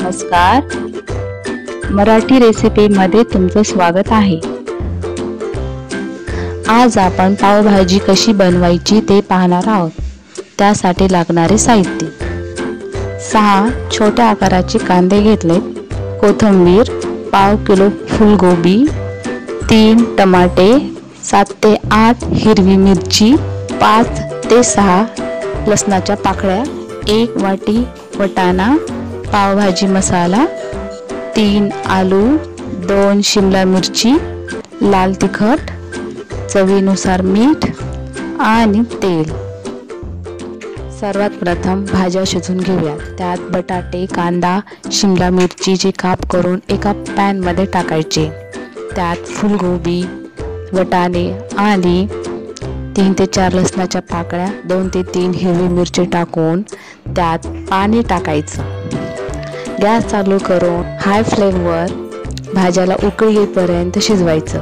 नमस्कार, मराठी रेसिपी मध्ये तुमचं स्वागत आहे। आज आपण पावभाजी कशी बनवायची ते पाहणार आहोत। त्यासाठी लागणारे साहित्य: 6 छोट्या आकाराचे कांदे घेतले, कोथिंबीर, पाव किलो फुलगोबी, 3 टमाटे, 7 ते 8 हिरवी मिरची, 5 ते 6 लसणाच्या पाकळ्या, 1 वाटी वाटाणा, पावभाजी मसाला, 3 आलू, 2 शिमला मिरची, लाल तिखट, चवीनुसार मीठ आणि तेल। सर्वात प्रथम भाज्या शिजवून घेऊया। त्यात बटाटे, कांदा, शिमला मिरचीचे काप करून एका पॅन मध्ये टाकायचे। त्यात फुलगोबी, वाटाणे आणि 3 ते 4 लसणाच्या पाकळ्या, 2 ते 3 हिरवी मिरची टाकून त्यात पाणी टाकायचं। गॅस चालू करून हाय फ्लेमवर भाज्याला उकळी येईपर्यंत शिजवायचं।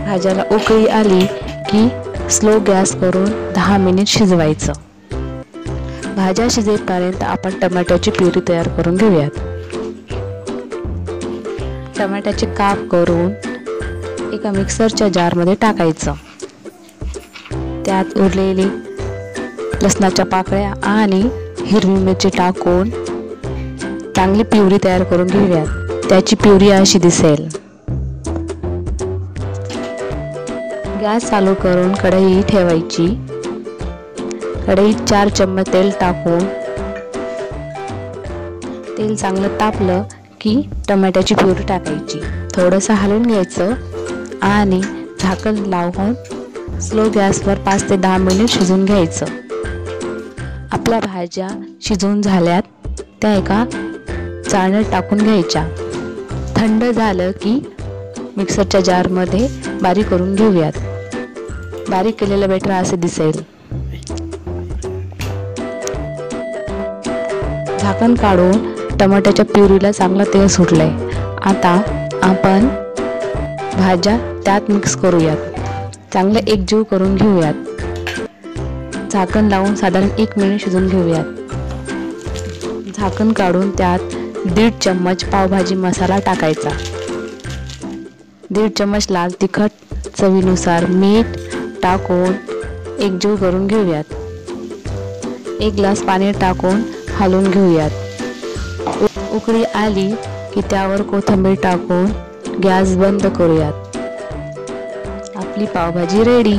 भाज्याला उकळी आली की स्लो गॅस करून 10 मिनिट शिजवायचं। भाज्या शिजेपर्यंत आपण टमाट्याची प्युरी तयार करून घेऊयात। टमाट्याचे काप करून एका मिक्सरच्या जारमध्ये टाकायचं। त्यात उरलेली लसणाच्या पाकळ्या आणि हिरवी मिरची टाकून चांगली प्युरी तयार करून घेऊयात। त्याची प्युरी अशी दिसेल। गॅस चालू करून कढई ठेवायची। कढईत 4 चम्मच तेल टाकून तेल चांगलं तापलं की टमाट्याची प्युरी टाकायची। थोडंसं हलवून घ्यायचं आणि झाकण लावून स्लो गॅसवर 5 ते 10 मिनिट शिजवून घ्यायचं। आपल्या भाज्या शिजवून झाल्यात त्या एका चाळणीत टाकून घ्यायच्या। थंड झालं की मिक्सरच्या जारमध्ये बारीक करून घेऊयात। बारीक केलेलं बॅटर असे दिसेल। झाकण काढून टमाट्याच्या प्युरीला चांगला तेल सुटलंय। आता आपण भाज्या त्यात मिक्स करूयात। चांगलं एकजीव करून घेऊयात। झाकण लावून साधारण 1 मिनिट शिजवून घेऊयात। झाकण काढून त्यात 1.5 चम्मच पावभाजी मसाला टाकायचा, 1.5 चम्मच लाल तिखट, चवीनुसार मीठ टाकून एकजीव करून घेऊयात। 1 ग्लास पाणी टाकून हलवून घेऊयात। उकळी आली की त्यावर कोथिंबीर टाकून गॅस बंद करूयात। आपली पावभाजी रेडी।